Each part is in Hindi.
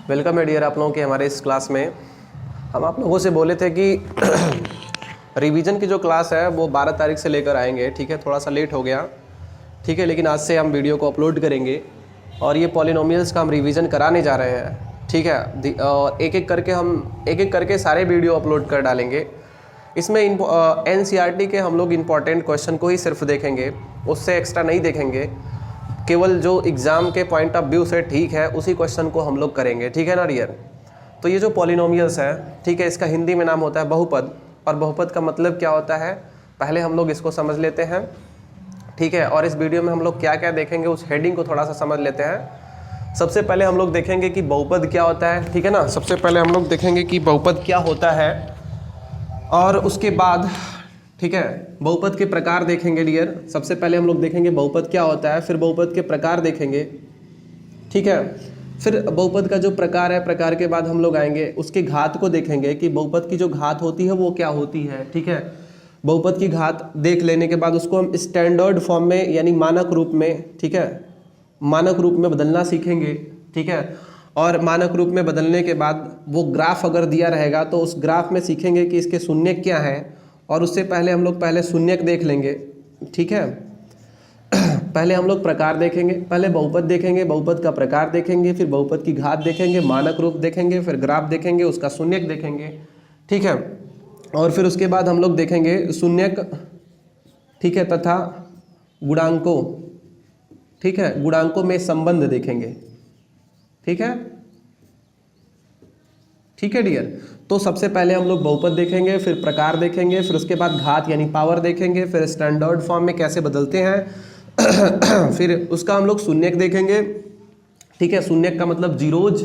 वेलकम है डियर आप लोगों के हमारे इस क्लास में। हम आप लोगों से बोले थे कि रिवीजन की जो क्लास है वो 12 तारीख से लेकर आएंगे, ठीक है। थोड़ा सा लेट हो गया, ठीक है, लेकिन आज से हम वीडियो को अपलोड करेंगे और ये पॉलिनोमियल्स का हम रिवीजन कराने जा रहे हैं, ठीक है। और एक एक करके सारे वीडियो अपलोड कर डालेंगे। इसमें NCERT के हम लोग इम्पॉर्टेंट क्वेश्चन को ही सिर्फ देखेंगे, उससे एक्स्ट्रा नहीं देखेंगे। केवल जो एग्ज़ाम के पॉइंट ऑफ व्यू से ठीक है उसी क्वेश्चन को हम लोग करेंगे, ठीक है ना डियर। तो ये जो पॉलिनोमियल्स है, ठीक है, इसका हिंदी में नाम होता है बहुपद। और बहुपद का मतलब क्या होता है पहले हम लोग इसको समझ लेते हैं, ठीक है। और इस वीडियो में हम लोग क्या क्या देखेंगे उस हेडिंग को थोड़ा सा समझ लेते हैं। सबसे पहले हम लोग देखेंगे कि बहुपद क्या होता है, ठीक है ना। सबसे पहले हम लोग देखेंगे कि बहुपद क्या होता है और उसके बाद, ठीक है, बहुपद के प्रकार देखेंगे डियर। सबसे पहले हम लोग देखेंगे बहुपद क्या होता है, फिर बहुपद के प्रकार देखेंगे, ठीक है। फिर बहुपद का जो प्रकार है, प्रकार के बाद हम लोग आएंगे उसके घात को देखेंगे कि बहुपद की जो घात होती है वो क्या होती है, ठीक है। बहुपद की घात देख लेने के बाद उसको हम स्टैंडर्ड फॉर्म में यानी मानक रूप में, ठीक है, मानक रूप में बदलना सीखेंगे, ठीक है। और मानक रूप में बदलने के बाद वो ग्राफ अगर दिया रहेगा तो उस ग्राफ में सीखेंगे कि इसके शून्यक क्या है। और उससे पहले हम लोग पहले शून्यक देख लेंगे, ठीक है। पहले हम लोग प्रकार देखेंगे, पहले बहुपद देखेंगे, बहुपद का प्रकार देखेंगे, फिर बहुपद की घात देखेंगे, मानक रूप देखेंगे, फिर ग्राफ देखेंगे, उसका शून्यक देखेंगे, ठीक है। और फिर उसके बाद हम लोग देखेंगे शून्यक, ठीक है, तथा गुणांकों, ठीक है, गुणांकों में संबंध देखेंगे, ठीक है, ठीक है डियर। तो सबसे पहले हम लोग बहुपद देखेंगे, फिर प्रकार देखेंगे, फिर उसके बाद घात यानी पावर देखेंगे, फिर स्टैंडर्ड फॉर्म में कैसे बदलते हैं फिर उसका हम लोग शून्यक देखेंगे, ठीक है। शून्यक का मतलब जीरोज,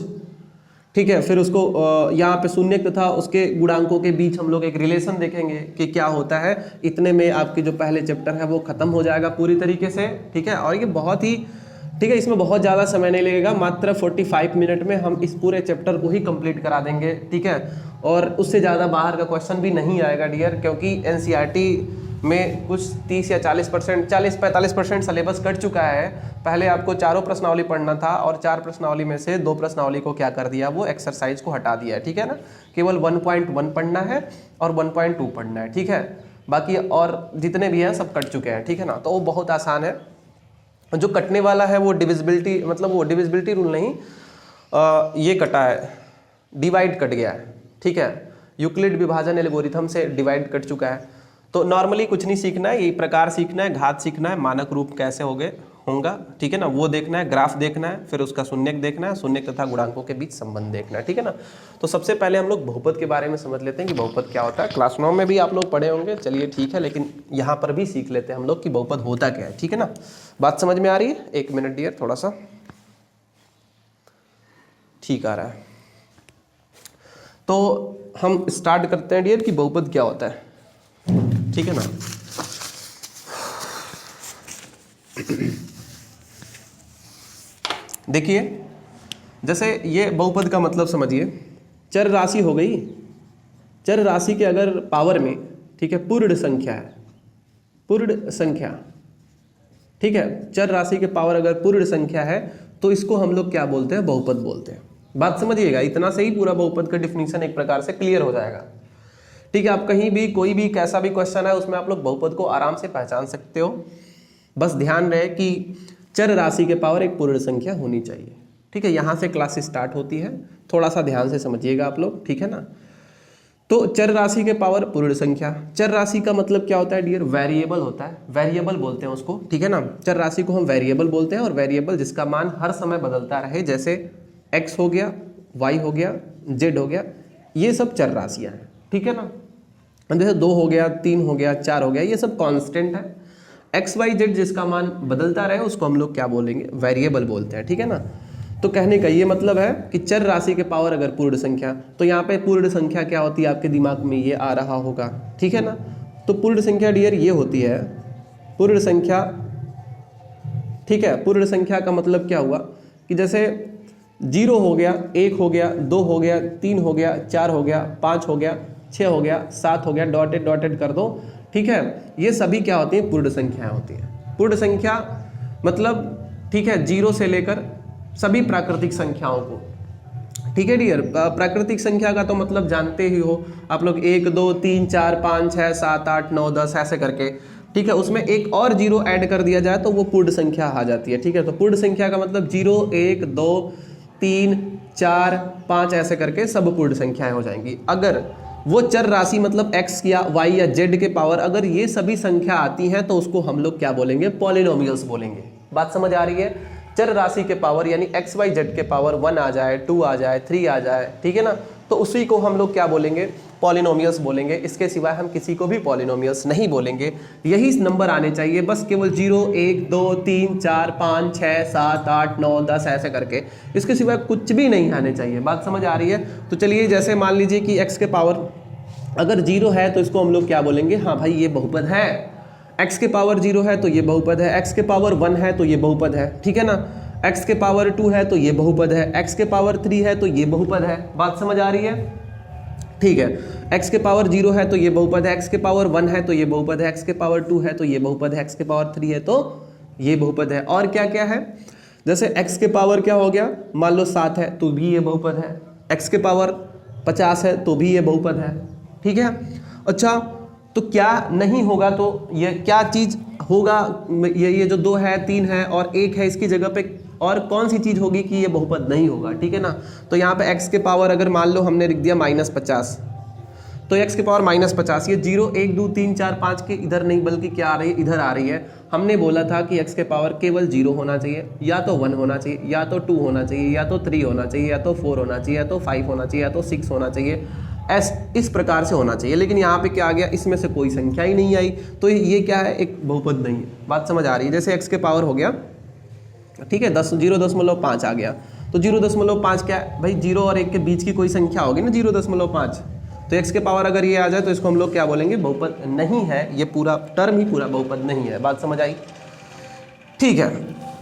ठीक है। फिर उसको यहाँ पे शून्यक तथा उसके गुणांकों के बीच हम लोग एक रिलेशन देखेंगे कि क्या होता है। इतने में आपके जो पहले चैप्टर है वो खत्म हो जाएगा पूरी तरीके से, ठीक है। और ये बहुत ही, ठीक है, इसमें बहुत ज़्यादा समय नहीं लगेगा, मात्र 45 मिनट में हम इस पूरे चैप्टर को ही कंप्लीट करा देंगे, ठीक है। और उससे ज़्यादा बाहर का क्वेश्चन भी नहीं आएगा डियर, क्योंकि NCERT में कुछ 30 या 40%, 40-45% सिलेबस कट चुका है। पहले आपको चारों प्रश्नावली पढ़ना था और 4 प्रश्नावली में से 2 प्रश्नावली को क्या कर दिया, वो एक्सरसाइज को हटा दिया है, ठीक है ना। केवल 1.1 पढ़ना है और 1.2 पढ़ना है, ठीक है। बाकी और जितने भी हैं सब कट चुके हैं, ठीक है ना। तो वो बहुत आसान है। जो कटने वाला है वो डिविजिबिलिटी, मतलब वो डिविजिबिलिटी रूल नहीं, ये कटा है, डिवाइड कट गया है, ठीक है। यूक्लिड विभाजन एल्गोरिथम से डिवाइड कट चुका है। तो नॉर्मली कुछ नहीं सीखना है, यही प्रकार सीखना है, घात सीखना है, मानक रूप कैसे होगा, ठीक है ना, वो देखना है, ग्राफ देखना है, फिर उसका शून्यक देखना है, शून्यक तथा गुणांकों के बीच संबंध देखना है, ठीक है ना। तो सबसे पहले हम लोग बहुपद के बारे में समझ लेते हैं कि बहुपद क्या होता है। क्लास 9 में भी आप लोग पढ़े होंगे, चलिए ठीक है, लेकिन यहाँ पर भी सीख लेते हैं हम लोग कि बहुपद होता क्या है, ठीक है ना। बात समझ में आ रही है? एक मिनट डियर, थोड़ा सा ठीक आ रहा है। तो हम स्टार्ट करते हैं डियर कि बहुपद क्या होता है, ठीक है ना। देखिए, जैसे ये बहुपद का मतलब समझिए, चर राशि हो गई, चर राशि के अगर पावर में, ठीक है, पूर्ण संख्या है, पूर्ण संख्या, ठीक है, चर राशि के पावर अगर पूर्ण संख्या है तो इसको हम लोग क्या बोलते हैं, बहुपद बोलते हैं। बात समझिएगा, इतना से ही पूरा बहुपद का डिफिनीशन एक प्रकार से क्लियर हो जाएगा, ठीक है। आप कहीं भी कोई भी कैसा भी क्वेश्चन है उसमें आप लोग बहुपद को आराम से पहचान सकते हो। बस ध्यान रहे कि चर राशि के पावर एक पूर्ण संख्या होनी चाहिए, ठीक है। यहाँ से क्लास स्टार्ट होती है, थोड़ा सा ध्यान से समझिएगा आप लोग, ठीक है ना। तो चर राशि के पावर पूर्ण संख्या, चर राशि का मतलब क्या होता है डियर, वेरिएबल होता है, वेरिएबल बोलते हैं उसको, ठीक है ना। चर राशि को हम वेरिएबल बोलते हैं, और वेरिएबल जिसका मान हर समय बदलता रहे, जैसे x हो गया, y हो गया, z हो गया, ये सब चर राशियाँ हैं, ठीक है ना। जैसे 2 हो गया, 3 हो गया, 4 हो गया, ये सब कांस्टेंट है। एक्स वाई जेड जिसका मान बदलता रहे उसको हम लोग क्या बोलेंगे, वेरिएबल बोलते हैं, ठीक है ना। तो कहने का ये मतलब है कि चर राशि के पावर अगर पूर्ण संख्या, तो यहाँ पे पूर्ण संख्या क्या होती है आपके दिमाग में ये आ रहा होगा, ठीक है ना। तो पूर्ण संख्या डियर ये होती है, पूर्ण संख्या, ठीक है। पूर्ण संख्या का मतलब क्या हुआ कि जैसे 0 हो गया, 1 हो गया, 2 हो गया, 3 हो गया, 4 हो गया, 5 हो गया, 6 हो गया, 7 हो गया, डॉटेड डॉटेड कर दो, ठीक है। ये सभी क्या होती हैं, पूर्ण संख्याएं होती हैं। पूर्ण संख्या मतलब, ठीक है, 0 से लेकर सभी प्राकृतिक संख्याओं को, ठीक है डियर। प्राकृतिक संख्या का तो मतलब जानते ही हो आप लोग, 1 2 3 4 5 6 7 8 9 10 ऐसे करके, ठीक है। उसमें एक और जीरो ऐड कर दिया जाए तो वो पूर्ण संख्या आ जाती है, ठीक है। तो पूर्ण संख्या का मतलब 0 1 2 3 4 5 ऐसे करके सब पूर्ण संख्याएं हो जाएंगी। अगर वो चर राशि मतलब x या y या z के पावर अगर ये सभी संख्या आती हैं तो उसको हम लोग क्या बोलेंगे, पॉलिनोमियल्स बोलेंगे। बात समझ आ रही है। चर राशि के पावर यानी x y z के पावर 1 आ जाए, 2 आ जाए, 3 आ जाए, ठीक है ना, तो उसी को हम लोग क्या बोलेंगे, पॉलिनोमियल्स बोलेंगे। इसके सिवाय हम किसी को भी पॉलिनोमियल्स नहीं बोलेंगे। यही नंबर आने चाहिए बस, केवल 0 1 2 3 4 5 6 7 8 9 10 ऐसे करके, इसके सिवाय कुछ भी नहीं आने चाहिए। बात समझ आ रही है। तो चलिए जैसे मान लीजिए कि x के पावर अगर 0 है तो इसको हम लोग क्या बोलेंगे, हाँ भाई ये बहुपद है। x के पावर 0 है तो ये बहुपद है, x के पावर 1 है तो ये बहुपद है, ठीक है ना, x के पावर 2 है तो ये बहुपद है, x के पावर 3 है तो ये बहुपद है। बात समझ आ रही है, ठीक है। x के पावर 0 है तो ये बहुपद है, x के पावर 1 है तो ये बहुपद है, x के पावर 2 है तो ये बहुपद है, x के पावर 3 है तो ये बहुपद है। और क्या क्या है, जैसे x के पावर क्या हो गया, मान लो 7 है तो भी ये बहुपद है, x के पावर 50 है तो भी ये बहुपद है, ठीक है। अच्छा तो क्या नहीं होगा, तो ये क्या चीज़ होगा, ये जो 2 है 3 है और 1 है, इसकी जगह पे और कौन सी चीज़ होगी कि ये बहुपद नहीं होगा, ठीक है ना। तो यहाँ पे x के पावर अगर मान लो हमने लिख दिया -50, तो x के पावर -50, ये 0 1 2 3 4 5 के इधर नहीं बल्कि क्या आ रही है, इधर आ रही है। हमने बोला था कि x के पावर केवल 0 होना चाहिए, या तो 1 होना चाहिए, या तो 2 होना चाहिए, या तो 3 होना चाहिए, या तो 4 होना चाहिए, या तो 5 होना चाहिए, या तो 6 होना चाहिए, इस प्रकार से होना चाहिए। लेकिन यहाँ पे क्या आ गया, इसमें से कोई संख्या ही नहीं आई, तो ये क्या है, एक बहुपद नहीं है। बात समझ आ रही है। जैसे x के पावर हो गया, ठीक है, 0.5 आ गया, तो 0.5 क्या है भाई, 0 और 1 के बीच की कोई संख्या होगी ना 0.5, तो x के पावर अगर ये आ जाए तो इसको हम लोग क्या बोलेंगे, बहुपद नहीं है। ये पूरा टर्म ही पूरा बहुपद नहीं है। बात समझ आई, ठीक है।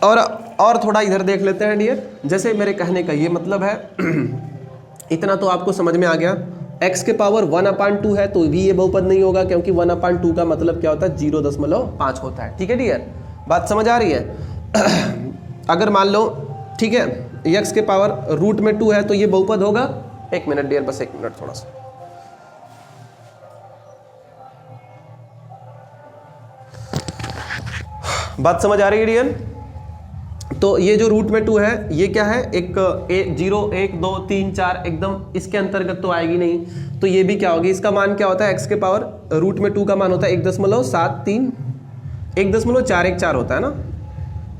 और थोड़ा इधर देख लेते हैं डियर। जैसे मेरे कहने का ये मतलब है इतना तो आपको समझ में आ गया, x के पावर 1/2 है तो भी ये बहुपद नहीं होगा, क्योंकि 1/2 का मतलब क्या होता है, 0.5 होता है, ठीक है डियर। बात समझ आ रही है। अगर मान लो, ठीक है, x के पावर √2 है तो ये बहुपद होगा। एक मिनट डियर, बस एक मिनट थोड़ा सा। बात समझ आ रही है डियर। तो ये जो √2 है ये क्या है, एक 0 1 2 3 4 एकदम इसके अंतर्गत तो आएगी नहीं, तो ये भी क्या होगी, इसका मान क्या होता है, x के पावर √2 का मान होता है 1.73 1.414 होता है ना,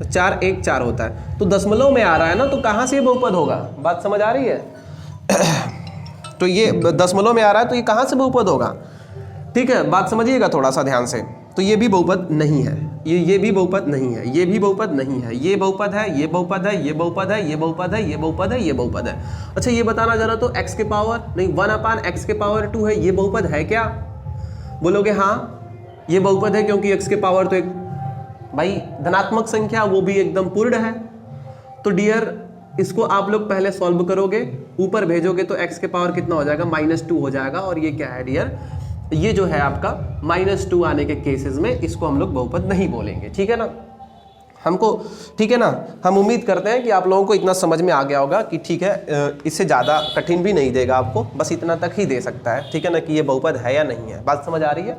414 होता है, तो दशमलव में आ रहा है ना, तो कहाँ से ये बहुपद होगा। बात समझ आ रही है। तो ये दशमलव में आ रहा है तो ये कहाँ से बहुपद होगा, ठीक है। बात समझिएगा थोड़ा सा ध्यान से। तो ये भी बहुपद नहीं है, ये भी बहुपद नहीं है, ये भी बहुपद नहीं है, ये बहुपद है, ये बहुपद है, ये बहुपद है, ये बहुपद है, ये बहुपद है, ये बहुपद है। अच्छा ये बताना जरा, तो x के पावर नहीं 1/x के पावर 2 है, ये बहुपद है क्या, बोलोगे हाँ ये बहुपद है, क्योंकि x के पावर तो एक भाई धनात्मक संख्या, वो भी एकदम पूर्ण है। तो डियर इसको आप लोग पहले सॉल्व करोगे, ऊपर भेजोगे तो x के पावर कितना हो जाएगा, -2 हो जाएगा। और ये क्या है डियर, ये जो है आपका -2 आने के केसेस में इसको हम लोग बहुपद नहीं बोलेंगे, ठीक है ना हमको, ठीक है ना। हम उम्मीद करते हैं कि आप लोगों को इतना समझ में आ गया होगा कि ठीक है, इससे ज़्यादा कठिन भी नहीं देगा आपको, बस इतना तक ही दे सकता है, ठीक है ना, कि ये बहुपद है या नहीं है। बात समझ आ रही है।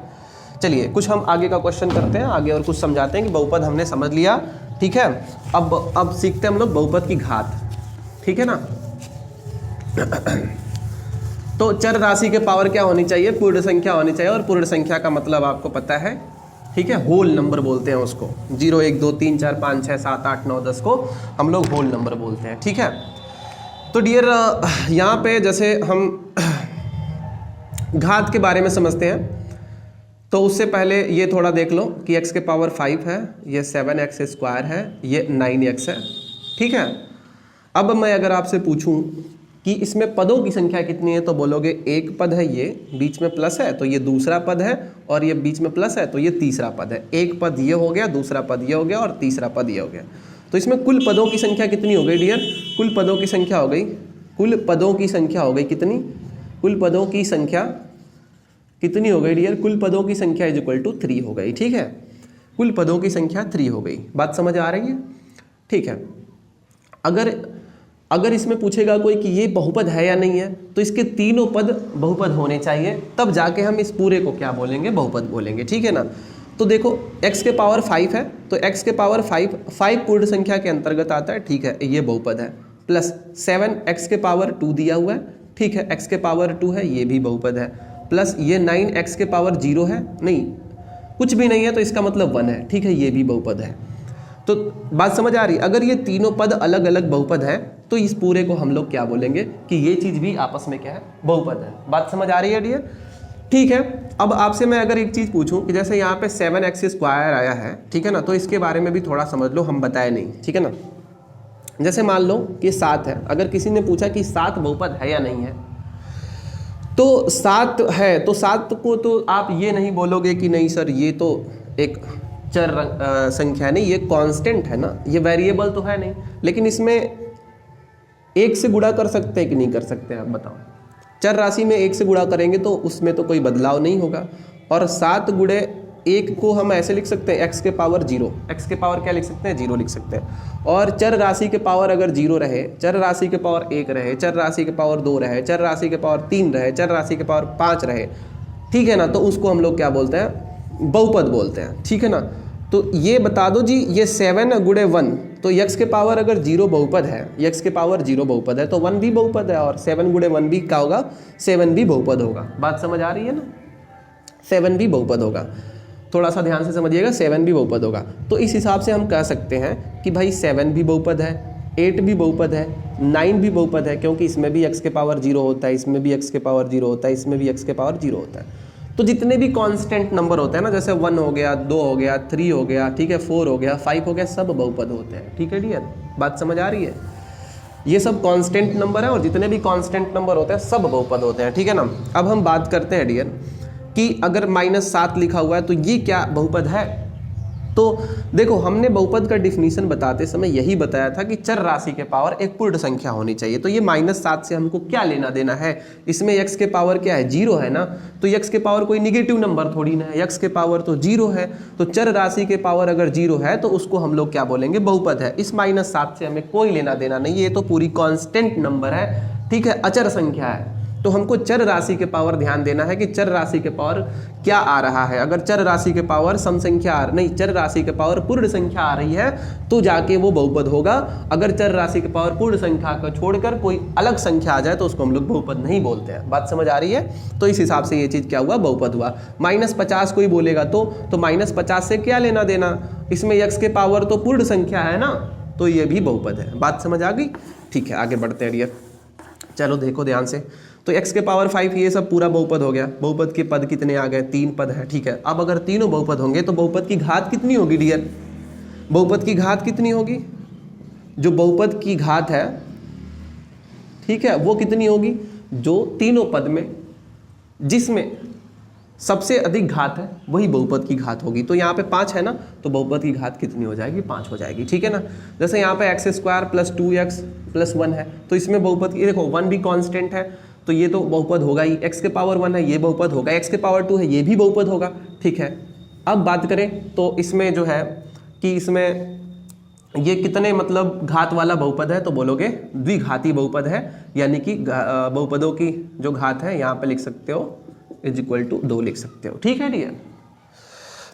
चलिए कुछ हम आगे का क्वेश्चन करते हैं आगे, और कुछ समझाते हैं कि बहुपद हमने समझ लिया, ठीक है। अब सीखते हैं हम लोग बहुपद की घात, ठीक है ना। तो चर राशि के पावर क्या होनी चाहिए, पूर्ण संख्या होनी चाहिए, और पूर्ण संख्या का मतलब आपको पता है, ठीक है, होल नंबर बोलते हैं उसको। 0 1 2 3 4 5 6 7 8 9 10 को हम लोग होल नंबर बोलते हैं, ठीक है। तो डियर यहाँ पे जैसे हम घात के बारे में समझते हैं, तो उससे पहले ये थोड़ा देख लो कि x के पावर 5 है, ये 7x² है, ये 9x है, ठीक है। अब मैं अगर आपसे पूछूं कि इसमें पदों की संख्या कितनी है, तो बोलोगे एक पद है, ये बीच में प्लस है तो ये दूसरा पद है, और ये बीच में प्लस है तो ये तीसरा पद है। एक पद ये हो गया, दूसरा पद ये हो गया, और तीसरा पद ये हो गया। तो इसमें कुल पदों की संख्या कितनी हो गई डियर, कुल पदों की संख्या हो गई, कुल पदों की संख्या हो गई कितनी, कुल पदों की संख्या कितनी हो गई डियर, कुल पदों की संख्या = 3 हो गई, ठीक है। कुल पदों की संख्या 3 हो गई। बात समझ आ रही है, ठीक है। अगर अगर इसमें पूछेगा कोई कि ये बहुपद है या नहीं है, तो इसके तीनों पद बहुपद होने चाहिए, तब जाके हम इस पूरे को क्या बोलेंगे, बहुपद बोलेंगे, ठीक है ना। तो देखो x के पावर 5 है, तो x के पावर 5 पूर्ण संख्या के अंतर्गत आता है, ठीक है, ये बहुपद है। प्लस 7 x के पावर 2 दिया हुआ है, ठीक है, x के पावर 2 है, ये भी बहुपद है। प्लस ये 9 x के पावर 0 है, नहीं कुछ भी नहीं है तो इसका मतलब 1 है, ठीक है, ये भी बहुपद है। तो बात समझ आ रही, अगर ये तीनों पद अलग अलग बहुपद है तो इस पूरे को हम लोग क्या बोलेंगे कि ये चीज़ भी आपस में क्या है, बहुपद है। बात समझ आ रही है डियर, ठीक है। अब आपसे मैं अगर एक चीज़ पूछूं कि जैसे यहाँ पे 7x² आया है, ठीक है ना, तो इसके बारे में भी थोड़ा समझ लो, हम बताए नहीं, ठीक है ना। जैसे मान लो कि 7 है, अगर किसी ने पूछा कि 7 बहुपद है या नहीं है, तो 7 है, तो 7 को तो आप ये नहीं बोलोगे कि नहीं सर ये तो एक चर संख्या नहीं, ये कांस्टेंट है ना, ये वेरिएबल तो है नहीं, लेकिन इसमें 1 से गुणा कर सकते हैं कि नहीं कर सकते, आप बताओ। चर राशि में 1 से गुणा करेंगे तो उसमें तो कोई बदलाव नहीं होगा, और 7 गुणे 1 को हम ऐसे लिख सकते हैं x के पावर 0, x के पावर क्या लिख सकते हैं, 0 लिख सकते हैं। और चर राशि के पावर अगर 0 रहे, चर राशि के पावर 1 रहे, चर राशि के पावर 2 रहे, चर राशि के पावर 3 रहे, चर राशि के पावर 5 रहे, ठीक है ना, तो उसको हम लोग क्या बोलते हैं, बहुपद बोलते हैं, ठीक है ना। तो ये बता दो जी, ये 7 गुणे 1, तो x के पावर अगर 0 बहुपद है, x के पावर 0 बहुपद है, तो 1 भी बहुपद है, और 7 गुणे 1 भी क्या होगा, 7 भी बहुपद होगा। बात समझ आ रही है ना, 7 भी बहुपद होगा, थोड़ा सा ध्यान से समझिएगा, 7 भी बहुपद होगा। तो इस हिसाब से हम कह सकते हैं कि भाई 7 भी बहुपद है, 8 भी बहुपद है, 9 भी बहुपद है, क्योंकि इसमें भी x के पावर 0 होता है, इसमें भी x के पावर 0 होता है, इसमें भी x के पावर 0 होता है। तो जितने भी कांस्टेंट नंबर होते हैं ना, जैसे 1 हो गया, 2 हो गया, 3 हो गया, ठीक है, 4 हो गया, 5 हो गया, सब बहुपद होते हैं, ठीक है डियर, बात समझ आ रही है। ये सब कांस्टेंट नंबर है, और जितने भी कांस्टेंट नंबर होते हैं सब बहुपद होते हैं, ठीक है ना। अब हम बात करते हैं डियर कि अगर -7 लिखा हुआ है तो ये क्या बहुपद है। तो देखो, हमने बहुपद का डिफिनीशन बताते समय यही बताया था कि चर राशि के पावर एक पूर्ण संख्या होनी चाहिए। तो ये -7 से हमको क्या लेना देना है, इसमें x के पावर क्या है, 0 है ना, तो x के पावर कोई निगेटिव नंबर थोड़ी ना है, x के पावर तो 0 है, तो चर राशि के पावर अगर 0 है तो उसको हम लोग क्या बोलेंगे, बहुपद है। इस -7 से हमें कोई लेना देना नहीं, ये तो पूरी कॉन्स्टेंट नंबर है, ठीक है, अचर संख्या है। तो हमको चर राशि के पावर ध्यान देना है कि चर राशि के पावर क्या आ रहा है। अगर चर राशि के पावर सम संख्या नहीं, चर राशि के पावर पूर्ण संख्या आ रही है तो जाके वो बहुपद होगा। अगर चर राशि के पावर पूर्ण संख्या को छोड़कर कोई अलग संख्या आ जाए तो उसको हम लोग बहुपद नहीं बोलते हैं। बात समझ आ रही है। तो इस हिसाब से ये चीज़ क्या हुआ, बहुपद हुआ। -50 कोई बोलेगा तो -50 से क्या लेना देना, इसमें x के पावर तो पूर्ण संख्या है ना, तो ये भी बहुपद है। बात समझ आ गई, ठीक है, आगे बढ़ते हैं डियर। चलो देखो ध्यान से, तो x के पावर 5 ये सब पूरा बहुपद हो गया। बहुपद के पद कितने आ गए, 3 पद है, ठीक है। अब अगर तीनों बहुपद होंगे तो बहुपद की घात कितनी होगी डियर, बहुपद की घात कितनी होगी, जो बहुपद की घात है, ठीक है, वो कितनी होगी, जो तीनों पद में जिसमें सबसे अधिक घात है वही बहुपद की घात होगी। तो यहाँ पे 5 है ना, तो बहुपद की घात कितनी हो जाएगी, 5 हो जाएगी, ठीक है ना। जैसे यहाँ पे x² + 2x + 1 है, तो इसमें बहुपद की देखो 1 भी कांस्टेंट है, तो ये तो बहुपद होगा ही। x के पावर 1 है, ये बहुपद होगा। x के पावर 2 है, ये भी बहुपद होगा, ठीक है। अब बात करें तो इसमें जो है कि इसमें ये कितने मतलब घात वाला बहुपद है, तो बोलोगे द्विघाती बहुपद है, यानी कि बहुपदों की जो घात है यहाँ पे लिख सकते हो = 2 लिख सकते हो, ठीक है डियर।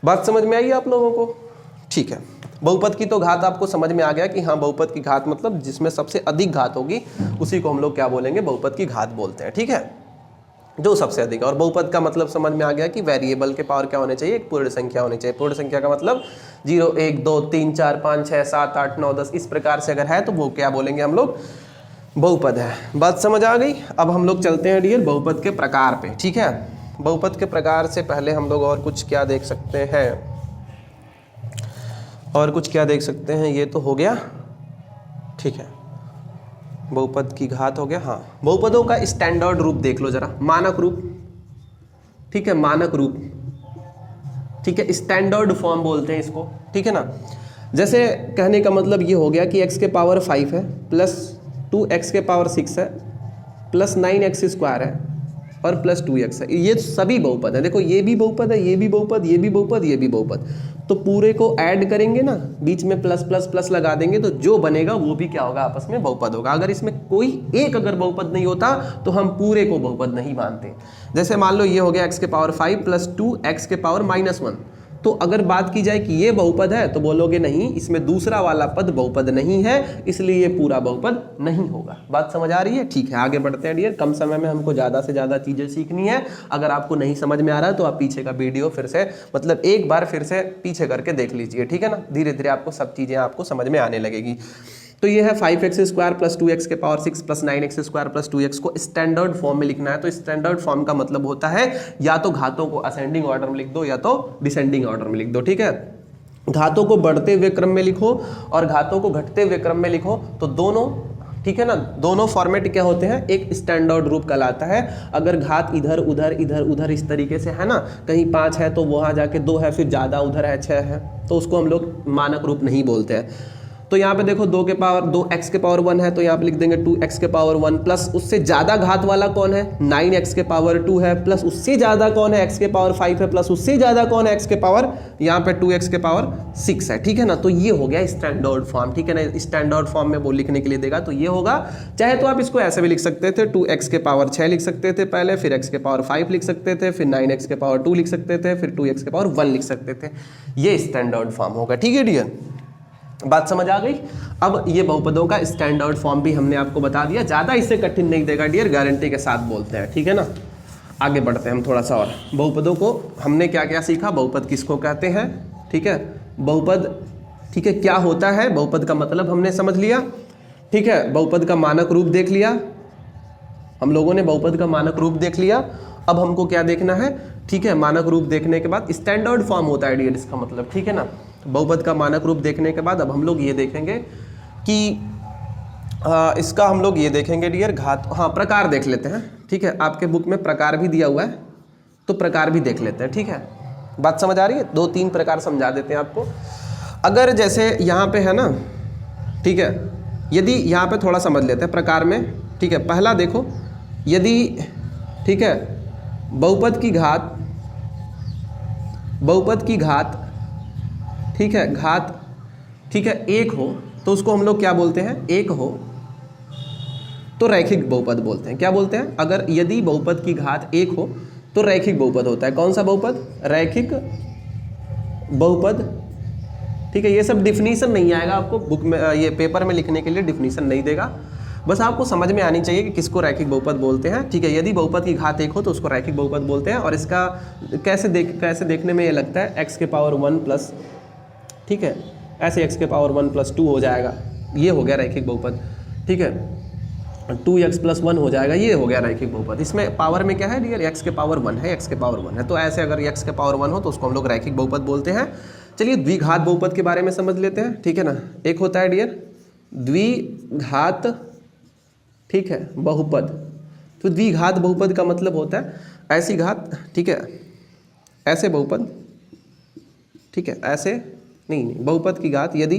बात समझ में आई आप लोगों को, ठीक है। बहुपद की तो घात आपको समझ में आ गया कि हाँ, बहुपद की घात मतलब जिसमें सबसे अधिक घात होगी उसी को हम लोग क्या बोलेंगे, बहुपद की घात बोलते हैं, ठीक है, जो सबसे अधिक। और बहुपद का मतलब समझ में आ गया कि वेरिएबल के पावर क्या होने चाहिए, एक पूर्ण संख्या होनी चाहिए। पूर्ण संख्या का मतलब 0 1 2 3 4 5 6 7 8 9 10 इस प्रकार से अगर है तो वो क्या बोलेंगे हम लोग, बहुपद है। बात समझ आ गई। अब हम लोग चलते हैं डियर बहुपद के प्रकार पे, ठीक है। बहुपद के प्रकार से पहले हम लोग और कुछ क्या देख सकते हैं, और कुछ क्या देख सकते हैं, ये तो हो गया, ठीक है, बहुपद की घात हो गया। हाँ, बहुपदों का स्टैंडर्ड रूप देख लो जरा, मानक रूप, ठीक है, मानक रूप, ठीक है, स्टैंडर्ड फॉर्म बोलते हैं इसको, ठीक है ना। जैसे कहने का मतलब ये हो गया कि x के पावर 5 है, +2x के पावर 6 है, +9x² है, और प्लस 2x है, ये सभी बहुपद है। देखो ये भी बहुपद है, ये भी बहुपद, ये भी बहुपद, ये भी बहुपद, तो पूरे को ऐड करेंगे ना, बीच में प्लस प्लस प्लस लगा देंगे तो जो बनेगा वो भी क्या होगा, आपस में बहुपद होगा। अगर इसमें कोई एक अगर बहुपद नहीं होता तो हम पूरे को बहुपद नहीं मानते। जैसे मान लो ये हो गया x के पावर 5 प्लस 2 x के पावर -1, तो अगर बात की जाए कि ये बहुपद है तो बोलोगे नहीं, इसमें दूसरा वाला पद बहुपद नहीं है, इसलिए ये पूरा बहुपद नहीं होगा। बात समझ आ रही है? ठीक है, आगे बढ़ते हैं डियर। कम समय में हमको ज़्यादा से ज़्यादा चीज़ें सीखनी है। अगर आपको नहीं समझ में आ रहा है तो आप पीछे का वीडियो फिर से, मतलब एक बार फिर से पीछे करके देख लीजिए, ठीक है ना। धीरे धीरे आपको सब चीज़ें आपको समझ में आने लगेगी। तो ये है 5x² प्लस 2x के power 6 plus 9x² plus 2x को स्टैंडर्ड फॉर्म में लिखना है। तो स्टैंडर्ड फॉर्म का मतलब होता है या तो घातों को असेंडिंग ऑर्डर में लिख दो या तो डिसेंडिंग ऑर्डर में लिख दो, ठीक है। घातों को बढ़ते हुए क्रम में लिखो और घातों को घटते हुए क्रम में लिखो, तो दोनों, ठीक है ना, दोनों फॉर्मेट क्या होते हैं, एक स्टैंडर्ड रूप कहलाता है। अगर घात इधर उधर इधर उधर इस तरीके से है ना, कहीं 5 है तो वहाँ जाके 2 है, फिर ज़्यादा उधर है 6 है, तो उसको हम लोग मानक रूप नहीं बोलते हैं। तो यहाँ पे देखो 2x के पावर 1 है तो यहाँ पे लिख देंगे 2x के पावर 1 प्लस उससे ज़्यादा घात वाला कौन है, 9x के पावर 2 है, प्लस उससे ज़्यादा कौन है, x के पावर 5 है, प्लस उससे ज़्यादा कौन है, x के पावर, यहाँ पे 2x के पावर 6 है, ठीक है ना। तो ये हो गया स्टैंडर्ड फॉर्म, ठीक है ना। स्टैंडर्ड फॉर्म में वो लिखने के लिए देगा तो ये होगा। चाहे तो आप इसको ऐसे भी लिख सकते थे, 2x के पावर 6 लिख सकते थे पहले, फिर x के पावर 5 लिख सकते थे, फिर 9x के पावर 2 लिख सकते थे, फिर 2x के पावर 1 लिख सकते थे। ये स्टैंडर्ड फॉर्म होगा, ठीक है डियर। बात समझ आ गई। अब ये बहुपदों का स्टैंडर्ड फॉर्म भी हमने आपको बता दिया, ज़्यादा इससे कठिन नहीं देगा डियर, गारंटी के साथ बोलते हैं, ठीक है ना। आगे बढ़ते हैं हम थोड़ा सा और। बहुपदों को हमने क्या क्या सीखा, बहुपद किसको कहते हैं, ठीक है, बहुपद, ठीक है, क्या होता है, बहुपद का मतलब हमने समझ लिया, ठीक है। बहुपद का मानक रूप देख लिया हम लोगों ने, बहुपद का मानक रूप देख लिया। अब हमको क्या देखना है, ठीक है, मानक रूप देखने के बाद स्टैंडर्ड फॉर्म होता है डियर, इसका मतलब, ठीक है ना। बहुपद का मानक रूप देखने के बाद अब हम लोग ये देखेंगे कि इसका हम लोग ये देखेंगे डियर घात, हाँ प्रकार देख लेते हैं, ठीक है। आपके बुक में प्रकार भी दिया हुआ है तो प्रकार भी देख लेते हैं, ठीक है। बात समझ आ रही है? 2-3 प्रकार समझा देते हैं आपको। अगर जैसे यहाँ पे है ना, ठीक है, यदि यहाँ पे थोड़ा समझ लेते हैं प्रकार में, ठीक है। पहला देखो, यदि, ठीक है, बहुपद की घात, ठीक है, घात, ठीक है, एक हो तो उसको हम लोग क्या बोलते हैं, एक हो तो रैखिक बहुपद बोलते हैं। क्या बोलते हैं? अगर यदि बहुपद की घात एक हो तो रैखिक बहुपद होता है। कौन सा बहुपद? रैखिक बहुपद, ठीक है। ये सब डिफिनीशन नहीं आएगा आपको बुक में, ये पेपर में लिखने के लिए डिफिनीशन नहीं देगा, बस आपको समझ में आनी चाहिए कि किसको रैखिक बहुपद बोलते हैं, ठीक है। यदि बहुपद की घात एक हो तो उसको रैखिक बहुपद बोलते हैं। और इसका कैसे देखने में ये लगता है, x के पावर 1 प्लस, ठीक है, ऐसे x के पावर 1 प्लस 2 हो जाएगा, ये हो गया रैखिक बहुपद, ठीक है। 2x प्लस 1 हो जाएगा, ये हो गया रैखिक बहुपद। इसमें पावर में क्या है डियर, x के पावर 1 है, x के पावर 1 है, तो ऐसे अगर x के पावर 1 हो तो उसको हम लोग रैखिक बहुपद बोलते हैं। चलिए द्विघात बहुपद के बारे में समझ लेते हैं, ठीक है ना। एक होता है डियर द्विघात, ठीक है, बहुपद। तो द्विघात बहुपद का मतलब होता है ऐसी घात, ठीक है, ऐसे बहुपद, ठीक है, ऐसे नहीं, बहुपद की घात यदि,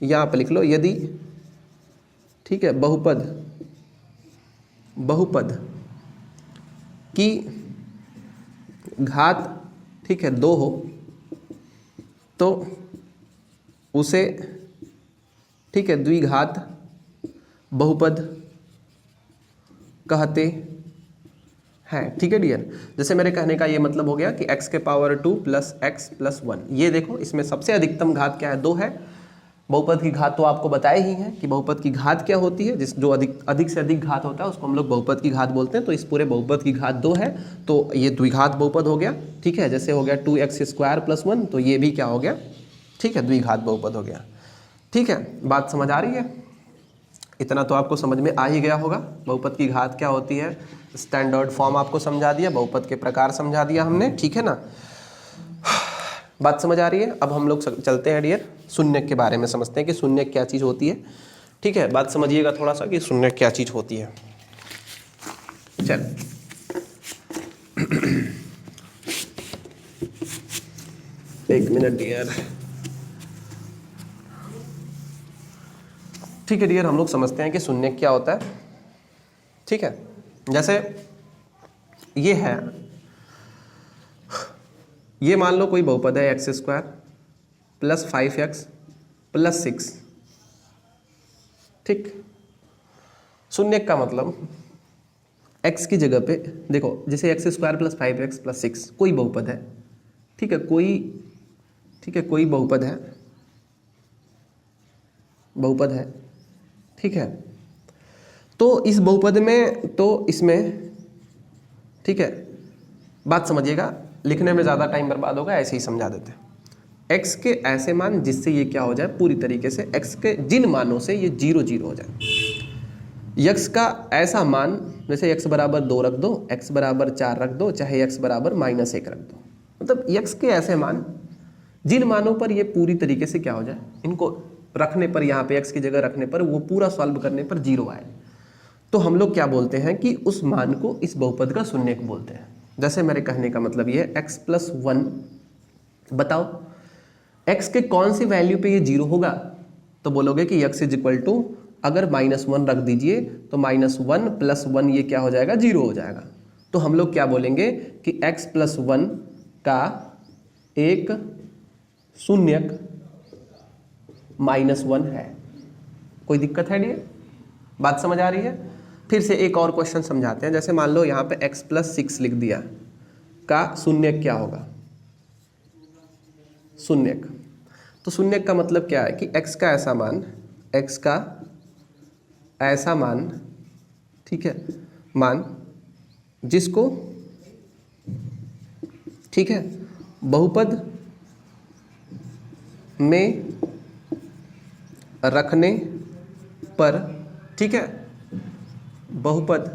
यहाँ पर लिख लो, यदि, ठीक है, बहुपद की घात, ठीक है, 2 हो तो उसे, ठीक है, द्विघात बहुपद कहते हैं, ठीक है डियर। जैसे मेरे कहने का ये मतलब हो गया कि x के पावर 2 प्लस x प्लस 1, ये देखो इसमें सबसे अधिकतम घात क्या है, 2 है। बहुपद की घात तो आपको बताए ही हैं कि बहुपद की घात क्या होती है, जो अधिक से अधिक घात होता है उसको हम लोग बहुपद की घात बोलते हैं। तो इस पूरे बहुपद की घात 2 है तो ये द्विघात बहुपद हो गया, ठीक है। जैसे हो गया 2x² प्लस 1, तो ये भी क्या हो गया, ठीक है, द्विघात बहुपद हो गया, ठीक है। बात समझ आ रही है? इतना तो आपको समझ में आ ही गया होगा, बहुपद की घात क्या होती है, स्टैंडर्ड फॉर्म आपको समझा दिया, बहुपद के प्रकार समझा दिया हमने, ठीक है ना। बात समझ आ रही है? अब हम लोग चलते हैं डियर शून्य के बारे में, समझते हैं कि शून्य क्या चीज़ होती है, ठीक है। बात समझिएगा थोड़ा सा कि शून्य क्या चीज़ होती है। चल एक मिनट डियर, ठीक है डियर, हम लोग समझते हैं कि शून्य क्या होता है, ठीक है। जैसे ये है, ये मान लो कोई बहुपद है x square plus 5x plus 6, ठीक। शून्यक का मतलब x की जगह पे देखो, जैसे x square plus 5x plus 6 कोई बहुपद है, ठीक है, कोई बहुपद है, ठीक है। तो इस बहुपद में, तो इसमें, ठीक है, बात समझिएगा, लिखने में ज़्यादा टाइम बर्बाद होगा, ऐसे ही समझा देते हैं। x के ऐसे मान जिससे ये क्या हो जाए, पूरी तरीके से x के जिन मानों से ये 0 0 हो जाए। x का ऐसा मान, जैसे x बराबर 2 रख दो, x बराबर 4 रख दो, चाहे x बराबर -1 रख दो, मतलब x के ऐसे मान जिन मानों पर ये पूरी तरीके से क्या हो जाए, इनको रखने पर, यहाँ पे x की जगह रखने पर, वो पूरा सॉल्व करने पर 0 आए, तो हम लोग क्या बोलते हैं कि उस मान को इस बहुपद का शून्यक बोलते हैं। जैसे मेरे कहने का मतलब ये है x + 1, बताओ x के कौन सी वैल्यू पे ये 0 होगा, तो बोलोगे कि x = अगर -1 रख दीजिए तो -1 + 1 ये क्या हो जाएगा, 0 हो जाएगा। तो हम लोग क्या बोलेंगे कि x + 1 का एक शून्यक -1 है। कोई दिक्कत है ये? बात समझ आ रही है? फिर से एक और क्वेश्चन समझाते हैं। जैसे मान लो यहाँ पे x + 6 लिख दिया, का शून्यक क्या होगा, शून्यक। तो शून्यक का मतलब क्या है कि x का ऐसा मान, x का ऐसा मान, ठीक है, मान जिसको, ठीक है, बहुपद में रखने पर, ठीक है, बहुपद,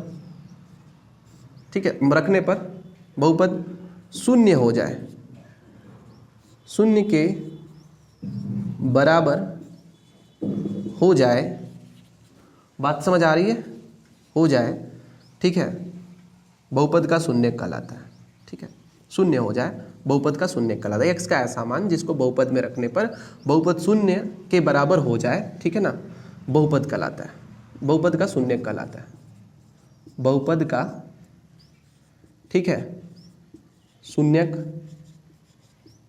ठीक है, रखने पर बहुपद शून्य हो जाए, शून्य के बराबर हो जाए। बात समझ आ रही है? हो जाए, ठीक है, बहुपद का शून्यक कहलाता है, ठीक है, शून्य हो जाए, बहुपद का शून्यक कहलाता है। x का ऐसा मान जिसको बहुपद में रखने पर बहुपद शून्य के बराबर हो जाए, ठीक है ना, बहुपद कहलाता है, बहुपद का शून्यक कहलाता है, बहुपद का, ठीक है, शून्यक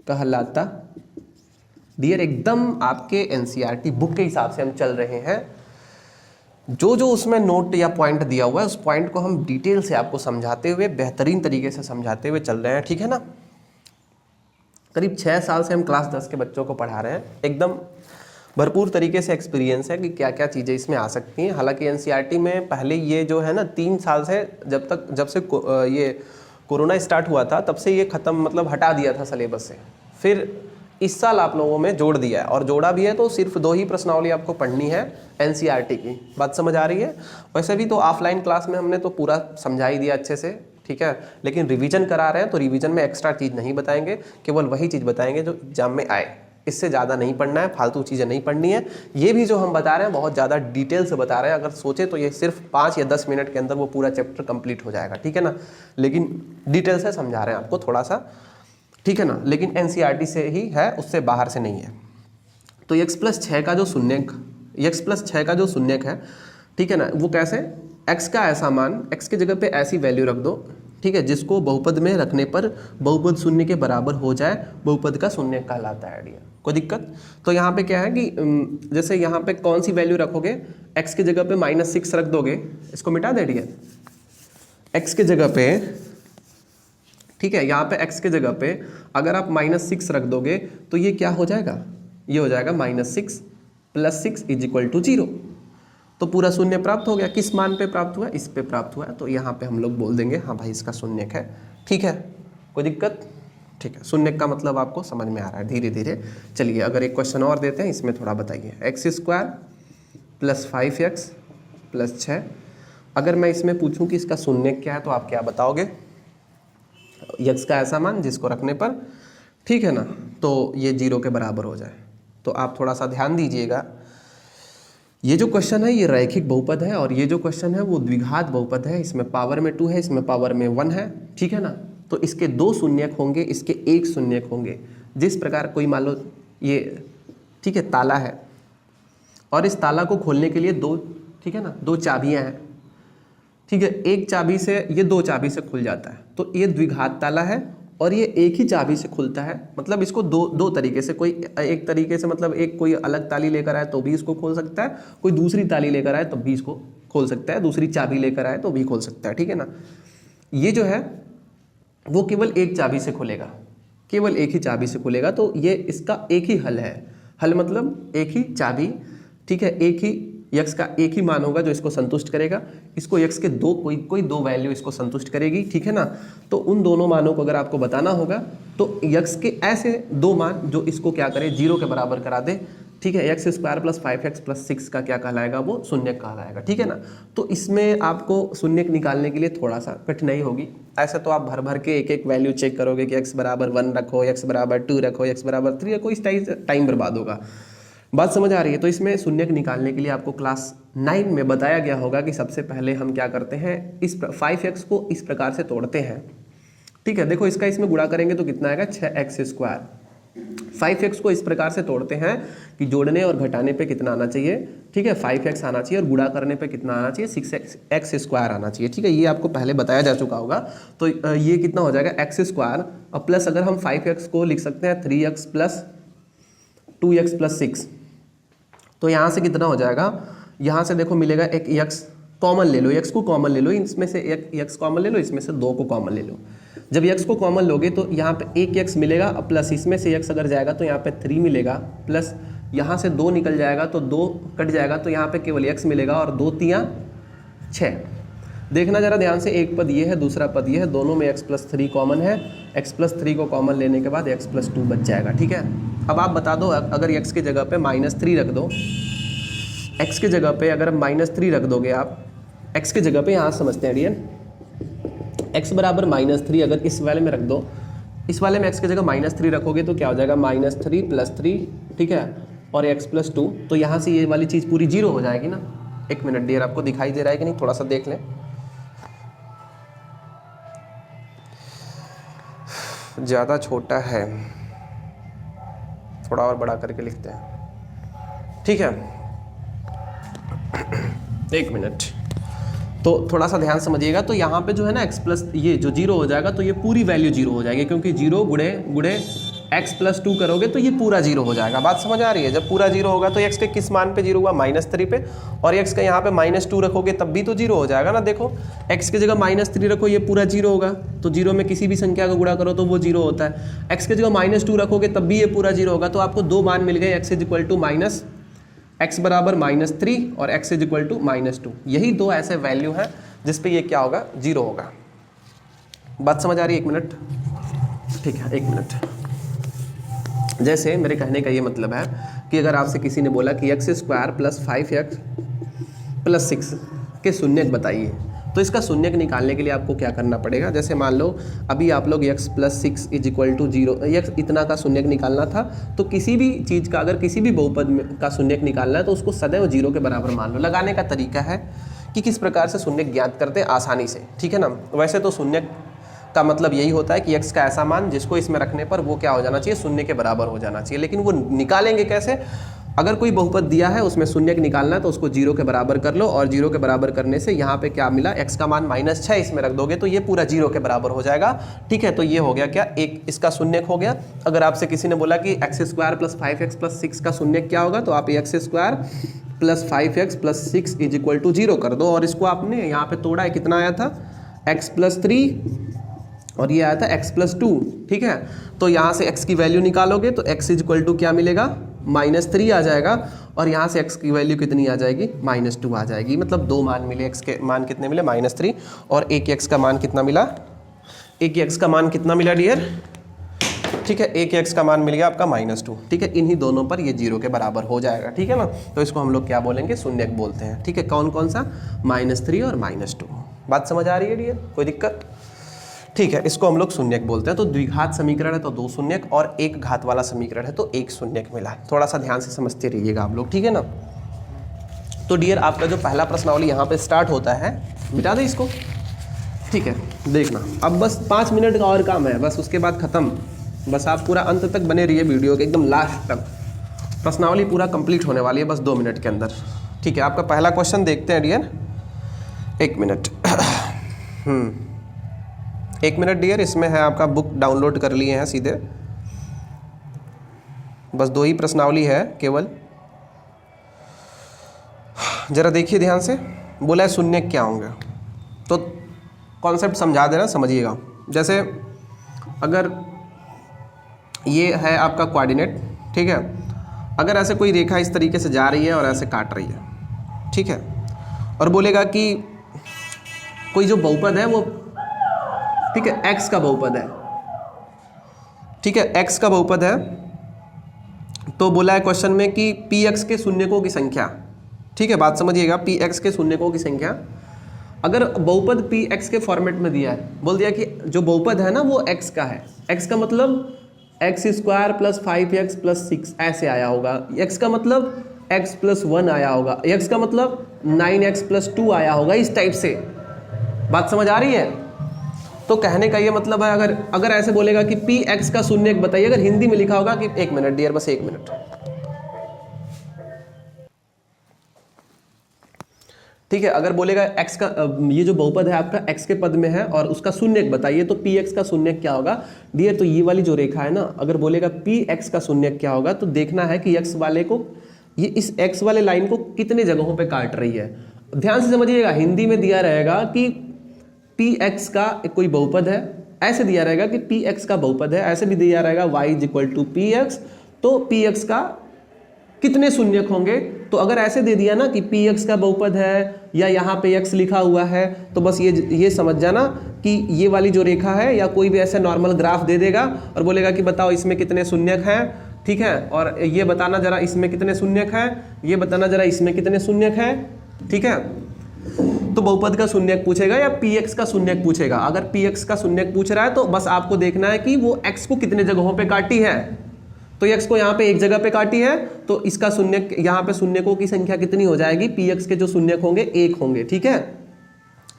कहलाता। डियर, एकदम आपके एनसीईआरटी बुक के हिसाब से हम चल रहे हैं। जो जो उसमें नोट या पॉइंट दिया हुआ है, उस पॉइंट को हम डिटेल से आपको समझाते हुए, बेहतरीन तरीके से समझाते हुए चल रहे हैं, ठीक है ना। करीब 6 साल से हम क्लास 10 के बच्चों को पढ़ा रहे हैं, एकदम भरपूर तरीके से एक्सपीरियंस है कि क्या क्या चीज़ें इसमें आ सकती हैं। हालांकि एनसीईआरटी में पहले ये जो है ना 3 साल से, जब से ये कोरोना स्टार्ट हुआ था, तब से ये ख़त्म, मतलब हटा दिया था सिलेबस से। फिर इस साल आप लोगों में जोड़ दिया है, और जोड़ा भी है तो सिर्फ 2 ही प्रश्नावली आपको पढ़नी है एनसीईआरटी की। बात समझ आ रही है? वैसे भी तो ऑफलाइन क्लास में हमने तो पूरा समझा ही दिया अच्छे से, ठीक है, लेकिन रिवीजन करा रहे हैं तो रिवीजन में एक्स्ट्रा चीज़ नहीं बताएंगे, केवल वही चीज़ बताएंगे जो एग्जाम में आए। इससे ज़्यादा नहीं पढ़ना है, फालतू चीज़ें नहीं पढ़नी है। ये भी जो हम बता रहे हैं बहुत ज़्यादा डिटेल से बता रहे हैं, अगर सोचे तो ये सिर्फ 5 या 10 मिनट के अंदर वो पूरा चैप्टर कंप्लीट हो जाएगा, ठीक है ना, लेकिन डिटेल से समझा रहे हैं आपको थोड़ा सा, ठीक है ना, लेकिन एनसीईआरटी से ही है, उससे बाहर से नहीं है। तो x + 6 का जो शून्यक, x + 6 का जो शून्यक है, ठीक है ना, वो कैसे, x का ऐसा मान, x की जगह पे ऐसी वैल्यू रख दो, ठीक है, जिसको बहुपद में रखने पर बहुपद शून्य के बराबर हो जाए, बहुपद का शून्यक कहलाता है। डियर, कोई दिक्कत? तो यहाँ पे क्या है कि जैसे यहाँ पे कौन सी वैल्यू रखोगे, x की जगह पे -6 रख दोगे, इसको मिटा दे डियर, x की जगह पे, ठीक है, यहाँ पे x की जगह पे अगर आप -6 रख दोगे तो ये क्या हो जाएगा, ये हो जाएगा -6 + 6 = 0। तो पूरा शून्य प्राप्त हो गया। किस मान पे प्राप्त हुआ? इस पे प्राप्त हुआ है, तो यहाँ पे हम लोग बोल देंगे हाँ भाई इसका शून्यक है, ठीक है, कोई दिक्कत? ठीक है, शून्यक का मतलब आपको समझ में आ रहा है धीरे धीरे। चलिए अगर एक क्वेश्चन और देते हैं, इसमें थोड़ा बताइए। x² + 5x + 6, अगर मैं इसमें पूछूं कि इसका शून्यक क्या है तो आप क्या बताओगे? x का ऐसा मान जिसको रखने पर, ठीक है ना, तो ये 0 के बराबर हो जाए। तो आप थोड़ा सा ध्यान दीजिएगा, ये जो क्वेश्चन है ये रैखिक बहुपद है, और ये जो क्वेश्चन है वो द्विघात बहुपद है। इसमें पावर में 2 है, इसमें पावर में 1 है, ठीक है ना। तो इसके 2 शून्यक होंगे, इसके 1 शून्यक होंगे। जिस प्रकार कोई मान लो ये, ठीक है, ताला है, और इस ताला को खोलने के लिए 2, ठीक है ना, 2 चाबियां हैं। ठीक है, एक चाबी से ये दो चाबी से खुल जाता है, तो ये द्विघात ताला है और ये एक ही चाबी से खुलता है। मतलब इसको दो तरीके से, कोई एक तरीके से मतलब एक कोई अलग ताली लेकर आए तो भी इसको खोल सकता है, कोई दूसरी ताली लेकर आए तो भी इसको खोल सकता है, दूसरी चाबी लेकर आए तो भी खोल सकता है, ठीक है ना। ये जो है वो केवल एक चाबी से खुलेगा, केवल एक ही चाबी से खुलेगा, तो ये इसका एक ही हल है। हल मतलब एक ही चाबी, ठीक है, एक ही यक्स का एक ही मान होगा जो इसको संतुष्ट करेगा। इसको यक्स के कोई दो वैल्यू इसको संतुष्ट करेगी, ठीक है ना। तो उन दोनों मानों को अगर आपको बताना होगा तो यक्स के ऐसे दो मान जो इसको क्या करे, 0 के बराबर करा दे, ठीक है। X square plus 5x plus 6 का क्या कहलाएगा, वो शून्यक कहलाएगा, ठीक है ना। तो इसमें आपको शून्यक निकालने के लिए थोड़ा सा कठिनाई होगी। ऐसे तो आप भर भर के एक एक वैल्यू चेक करोगे कि x बराबर 1 रखो, x बराबर 2 रखो, x बराबर 3 रखो, इस टाइम बर्बाद होगा। बात समझ आ रही है। तो इसमें शून्यक निकालने के लिए आपको क्लास 9 में बताया गया होगा कि सबसे पहले हम क्या करते हैं, इस 5x को इस प्रकार से तोड़ते हैं, ठीक है। देखो इसका इसमें गुणा करेंगे तो कितना आएगा, 6x स्क्वायर। 5x को इस प्रकार से तोड़ते हैं कि जोड़ने और घटाने पे कितना आना चाहिए, ठीक है, 5x आना चाहिए, और गुणा करने पे कितना आना चाहिए, 6x स्क्वायर आना चाहिए, ठीक है। ये आपको पहले बताया जा चुका होगा। तो ये कितना हो जाएगा, x स्क्वायर और प्लस अगर हम 5x को लिख सकते हैं 3x प्लस 2x प्लस 6, तो यहाँ से कितना हो जाएगा, यहाँ से देखो मिलेगा एक x कॉमन ले लो, x को कॉमन ले लो, इसमें से एक x कॉमन ले लो, इसमें से 2 को कॉमन ले लो। जब x को कॉमन लोगे तो यहाँ पे एक x मिलेगा, प्लस इसमें से x अगर जाएगा तो यहाँ पे 3 मिलेगा, प्लस यहाँ से 2 निकल जाएगा तो 2 कट जाएगा, तो यहाँ पे केवल x मिलेगा, और 2 3 6। देखना जरा ध्यान से, एक पद ये है, दूसरा पद ये है, दोनों में x प्लस 3 कॉमन है। x प्लस 3 को कॉमन लेने के बाद x प्लस 2 बच जाएगा, ठीक है। अब आप बता दो, अगर x की जगह पे -3 रख दो, x की जगह पे अगर -3 रख दोगे आप, x की जगह पे यहाँ समझते हैं डियर, x बराबर -3 अगर इस वाले में रख दो, इस वाले में x की जगह -3 रखोगे तो क्या हो जाएगा, -3 प्लस 3, ठीक है, और x प्लस 2, तो यहाँ से ये वाली चीज़ पूरी 0 हो जाएगी ना। एक मिनट डियर, आपको दिखाई दे रहा है कि नहीं, थोड़ा सा देख लें। ज़्यादा छोटा है, थोड़ा और बड़ा करके लिखते हैं, ठीक है। एक मिनट, तो थोड़ा सा ध्यान समझिएगा। तो यहाँ पे जो है ना x प्लस ये जो 0 हो जाएगा, तो ये पूरी वैल्यू 0 हो जाएगी, क्योंकि 0 गुणे x प्लस 2 करोगे तो ये पूरा 0 हो जाएगा। बात समझ आ रही है। जब पूरा 0 होगा तो x के किस मान पे 0 हुआ, -3 पे, और x का यहाँ पे -2 रखोगे तब भी तो 0 हो जाएगा ना। देखो x की जगह -3 रखो, ये पूरा 0 होगा, तो 0 में किसी भी संख्या को गुणा करो तो वो 0 होता है। x की जगह -2 रखोगे तब भी ये पूरा 0 होगा, तो आपको दो मान मिल गए, x बराबर -3 और x इक्वल टू -2। यही दो ऐसे वैल्यू हैं जिस पे ये क्या होगा, 0 होगा। बात समझ आ रही है? एक मिनट, ठीक है, एक मिनट। जैसे मेरे कहने का ये मतलब है कि अगर आपसे किसी ने बोला कि x square plus 5x plus 6 के शून्यक बताइए, तो इसका शून्यक निकालने के लिए आपको क्या करना पड़ेगा। जैसे मान लो अभी आप लोग x plus 6 is equal to 0, x इतना का शून्यक निकालना था, तो किसी भी चीज़ का अगर किसी भी बहुपद में का शून्यक निकालना है तो उसको सदैव 0 के बराबर मान लो। लगाने का तरीका है कि किस प्रकार से शून्यक ज्ञात करते हैं आसानी से, ठीक है ना। वैसे तो शून्यक का मतलब यही होता है कि x का ऐसा मान जिसको इसमें रखने पर वो क्या हो जाना चाहिए, शून्य के बराबर हो जाना चाहिए। लेकिन वो निकालेंगे कैसे, अगर कोई बहुपद दिया है उसमें शून्यक निकालना है तो उसको 0 के बराबर कर लो, और 0 के बराबर करने से यहाँ पे क्या मिला, x का मान -6 इसमें रख दोगे तो ये पूरा 0 के बराबर हो जाएगा, ठीक है। तो ये हो गया क्या, एक इसका शून्यक हो गया। अगर आपसे किसी ने बोला कि x square plus 5x plus 6 का शून्यक क्या होगा, तो आप x square plus 5x plus 6 is equal to 0 कर दो, और इसको आपने यहाँ पे तोड़ा है, कितना आया था, x प्लस 3 और ये आया था x प्लस 2, ठीक है। तो यहाँ से x की वैल्यू निकालोगे तो x इज इक्वल टू क्या मिलेगा, -3 आ जाएगा, और यहाँ से x की वैल्यू कितनी आ जाएगी, -2 आ जाएगी। मतलब दो मान मिले, x के मान कितने मिले, -3, और एक x का मान कितना मिला, एक x का मान कितना मिला डियर, ठीक है, एक x का मान मिल गया आपका -2, ठीक है। इन्हीं दोनों पर ये 0 के बराबर हो जाएगा, ठीक है ना। तो इसको हम लोग क्या बोलेंगे, शून्यक बोलते हैं, ठीक है। कौन कौन सा, -3 और -2। बात समझ आ रही है डियर, कोई दिक्कत, ठीक है। इसको हम लोग शून्यक बोलते हैं। तो द्विघात समीकरण है तो 2 शून्यक, और एक घात वाला समीकरण है तो 1 शून्यक मिला। थोड़ा सा ध्यान से समझते रहिएगा आप लोग, ठीक है ना। तो डियर आपका जो पहला प्रश्नावली यहाँ पे स्टार्ट होता है, मिटा दे इसको, ठीक है। देखना अब बस 5 मिनट का और काम है, बस उसके बाद ख़त्म। बस आप पूरा अंत तक बने रहिए वीडियो के, एकदम लास्ट तक। प्रश्नावली पूरा कंप्लीट होने वाली है बस 2 मिनट के अंदर, ठीक है। आपका पहला क्वेश्चन देखते हैं डियर। एक मिनट। 1 मिनट डियर, इसमें है आपका बुक डाउनलोड कर लिए हैं सीधे, बस 2 ही प्रश्नावली है केवल। जरा देखिए ध्यान से, बोला है शून्यक क्या होंगे, तो कॉन्सेप्ट समझा दे रहा, समझिएगा। जैसे अगर ये है आपका कोऑर्डिनेट, ठीक है, अगर ऐसे कोई रेखा इस तरीके से जा रही है और ऐसे काट रही है, ठीक है, और बोलेगा कि कोई जो बहुपद है वो, ठीक है, x का बहुपद है, ठीक है, x का बहुपद है, तो बोला है क्वेश्चन में कि px के शून्यकों की संख्या, ठीक है, बात समझिएगा, px के शून्यकों की संख्या। अगर बहुपद px के फॉर्मेट में दिया है, बोल दिया कि जो बहुपद है ना वो x का है, x का मतलब x² + 5x + 6 ऐसे आया होगा, x का मतलब x + 1 आया होगा, x का मतलब 9x + 2 आया होगा, इस टाइप से। बात समझ आ रही है? तो कहने का ये मतलब है, अगर ऐसे बोलेगा कि px का शून्यक बताइए, अगर हिंदी में लिखा होगा कि 1 मिनट डियर, बस 1 मिनट, ठीक है, अगर बोलेगा x का, ये जो बहुपद है आपका x के पद में है और उसका शून्यक बताइए, तो px का शून्यक क्या होगा डियर? तो ये वाली जो रेखा है ना, अगर बोलेगा px का शून्यक क्या होगा, तो देखना है कि x वाले को, ये इस x वाले लाइन को कितने जगहों पे काट रही है। ध्यान से समझिएगा, हिंदी में दिया रहेगा कि px का कोई बहुपद है, ऐसे दिया रहेगा कि px का बहुपद है, ऐसे भी दिया रहेगा y = px, तो px का कितने शून्यक होंगे। तो अगर ऐसे दे दिया ना कि px का बहुपद है या यहाँ पे x लिखा हुआ है, तो बस ये समझ जाना कि ये वाली जो रेखा है, या कोई भी ऐसे नॉर्मल ग्राफ दे देगा और बोलेगा कि बताओ इसमें कितने शून्यक हैं, ठीक है, और ये बताना जरा इसमें कितने शून्यक हैं, ये बताना जरा इसमें कितने शून्यक हैं, ठीक है। तो बहुपद का शून्यक पूछेगा या px का शून्यक पूछेगा। अगर px का शून्यक पूछ रहा है तो बस आपको देखना है कि वो x को कितने जगहों पे काटी है। तो x को यहाँ पे एक जगह पे काटी है, तो इसका शून्यक, यहाँ पे शून्यकों की संख्या कितनी हो जाएगी, px के जो शून्यक होंगे 1 होंगे, ठीक है।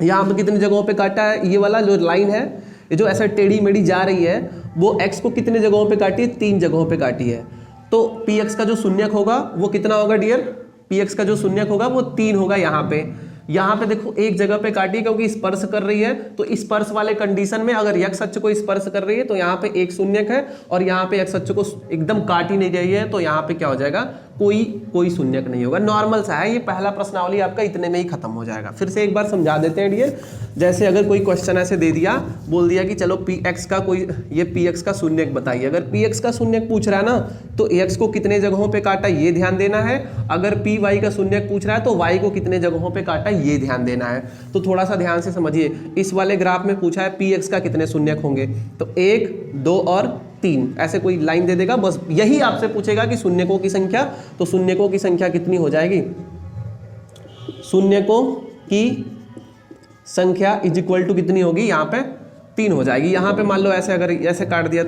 यहाँ पे कितनी जगहों पे काटा है, ये वाला जो लाइन है, ये जो ऐसा टेढ़ी मेढ़ी जा रही है, वो x को कितने जगहों पे काटी है, 3 जगहों पे काटी है। तो px का जो शून्यक होगा वो कितना होगा डियर, px का जो शून्यक होगा वो 3 होगा। यहाँ पे देखो एक जगह पे काटी क्योंकि स्पर्श कर रही है, तो स्पर्श वाले कंडीशन में अगर x अक्ष को स्पर्श कर रही है तो यहाँ पे एक शून्यक है, और यहाँ पे x अक्ष को एकदम काट ही नहीं रही है, तो यहाँ पे क्या हो जाएगा, कोई शून्यक नहीं होगा। नॉर्मल सा है, ये पहला प्रश्नावली आपका इतने में ही खत्म हो जाएगा। फिर से एक बार समझा देते हैं डियर। जैसे अगर कोई क्वेश्चन ऐसे दे दिया, बोल दिया कि चलो px का कोई, ये px का शून्यक बताइए। अगर px का शून्यक पूछ रहा है ना, तो x को कितने जगहों पे काटा ये ध्यान देना है। अगर py का शून्यक पूछ रहा है तो y को कितने जगहों पे काटा ये ध्यान देना है। तो थोड़ा सा ध्यान से समझिए, इस वाले ग्राफ में पूछा है px का कितने शून्यक होंगे, तो 1, 2 और 3 ऐसे कोई लाइन दे देगा। बस यही आपसे पूछेगा कि शून्यकों की संख्या, तो शून्यकों की संख्या कितनी हो जाएगी, शून्यकों की संख्या = कितनी होगी, यहाँ पे 3 हो जाएगी। यहाँ पे मान लो ऐसे, अगर ऐसे काट दिया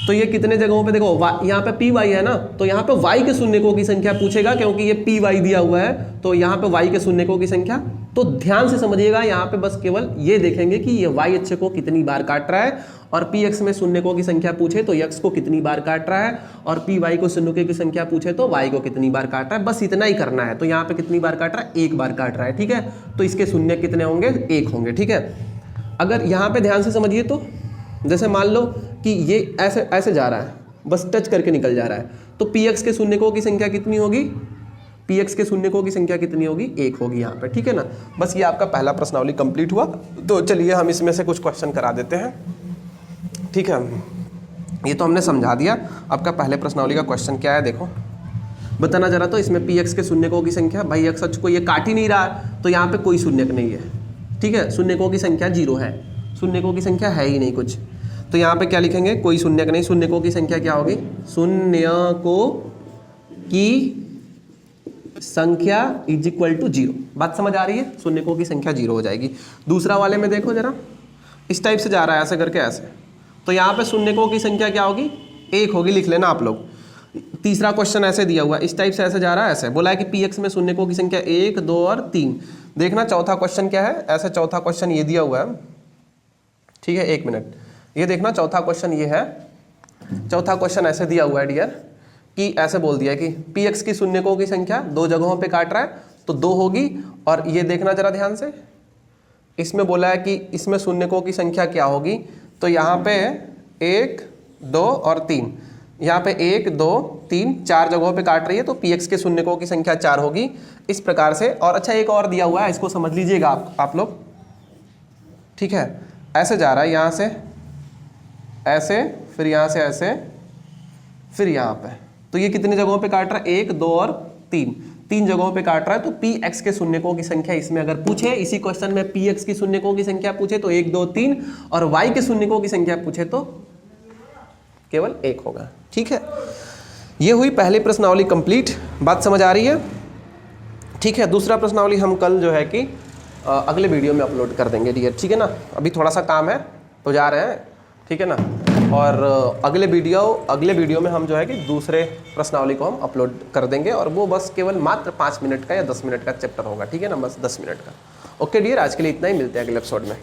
तो ये कितने जगहों पे, देखो यहाँ पे py है ना, तो यहाँ पे y के शून्यकों की संख्या पूछेगा, क्योंकि ये py दिया हुआ है, तो यहाँ पे y के शून्यकों की संख्या। तो ध्यान से समझिएगा, यहाँ पे बस केवल ये देखेंगे कि ये y अक्ष को कितनी बार काट रहा है, और px में शून्यकों की संख्या पूछे तो x को कितनी बार काट रहा है, और py को शून्यकों की संख्या पूछे तो y को कितनी बार काट रहा है। बस इतना ही करना है। तो यहाँ पे कितनी बार काट रहा है, 1 बार काट रहा है, ठीक है। तो इसके शून्य कितने होंगे, 1 होंगे, ठीक है। अगर यहाँ पे ध्यान से समझिए, तो जैसे मान लो कि ये ऐसे जा रहा है, बस टच करके निकल जा रहा है, तो px के शून्यकों की संख्या कितनी होगी, px के शून्यकों की संख्या कितनी होगी, 1 होगी यहाँ पे, ठीक है ना। बस ये आपका पहला प्रश्नावली कंप्लीट हुआ। तो चलिए हम इसमें से कुछ क्वेश्चन करा देते हैं, ठीक है। ये तो हमने समझा दिया। आपका पहले प्रश्नावली का क्वेश्चन क्या है, देखो बताना जरा। तो इसमें px के शून्यकों की संख्या, भाई x अक्ष को ये काट ही नहीं रहा, तो यहाँ पे कोई शून्यक नहीं है, ठीक है। शून्यकों की संख्या 0 है, शून्यकों की संख्या है ही नहीं कुछ, तो यहाँ पे क्या लिखेंगे, कोई शून्यक नहीं। शून्यकों की संख्या क्या होगी, शून्यकों की संख्या = 0। बात समझ आ रही है, शून्यकों की संख्या 0 हो जाएगी। दूसरा वाले में देखो जरा, इस टाइप से जा रहा है, ऐसे करके ऐसे, तो यहाँ पे शून्यकों की संख्या क्या होगी, 1 होगी, लिख लेना आप लोग। तीसरा क्वेश्चन ऐसे दिया हुआ, इस टाइप से ऐसे जा रहा है, ऐसे बोला है कि px में शून्यकों की संख्या 1, 2 और 3। देखना चौथा क्वेश्चन क्या है, ऐसे चौथा क्वेश्चन ये दिया हुआ है, ठीक है। 1 मिनट, ये देखना चौथा क्वेश्चन ये है। चौथा क्वेश्चन ऐसे दिया हुआ है डियर, कि ऐसे बोल दिया कि px की शून्यकों की संख्या 2 जगहों पे काट रहा है, तो 2 होगी। और ये देखना जरा ध्यान से, इसमें बोला है कि इसमें शून्यकों की संख्या क्या होगी, तो यहाँ पे 1 2 और 3, यहाँ पे 1 2 3 4 जगहों पे काट रही है, तो px के शून्यकों की संख्या 4 होगी इस प्रकार से। और अच्छा एक और दिया हुआ है, इसको समझ लीजिएगा आप लोग, ठीक है। ऐसे जा रहा है यहाँ से ऐसे, फिर यहाँ से ऐसे, फिर यहाँ पे, तो ये कितनी जगहों पे काट रहा है, 1 2 और 3 जगहों पे काट रहा है। तो px के शून्यकों की संख्या इसमें अगर पूछे, इसी क्वेश्चन में px की शून्यकों की संख्या पूछे तो 1 2 3, और y के शून्यकों की संख्या पूछे तो केवल 1 होगा, ठीक है। ये हुई पहली प्रश्नावली कंप्लीट, बात समझ आ रही है, ठीक है। दूसरा प्रश्नावली हम कल जो है कि अगले वीडियो में अपलोड कर देंगे डियर, ठीक है ना। अभी थोड़ा सा काम है तो जा रहे हैं, ठीक है ना। और अगले वीडियो में हम जो है कि दूसरे प्रश्नावली को हम अपलोड कर देंगे, और वो बस केवल मात्र 5 मिनट का या 10 मिनट का चैप्टर होगा, ठीक है ना, बस 10 मिनट का। ओके डियर, आज के लिए इतना ही, मिलते हैं अगले एपिसोड में।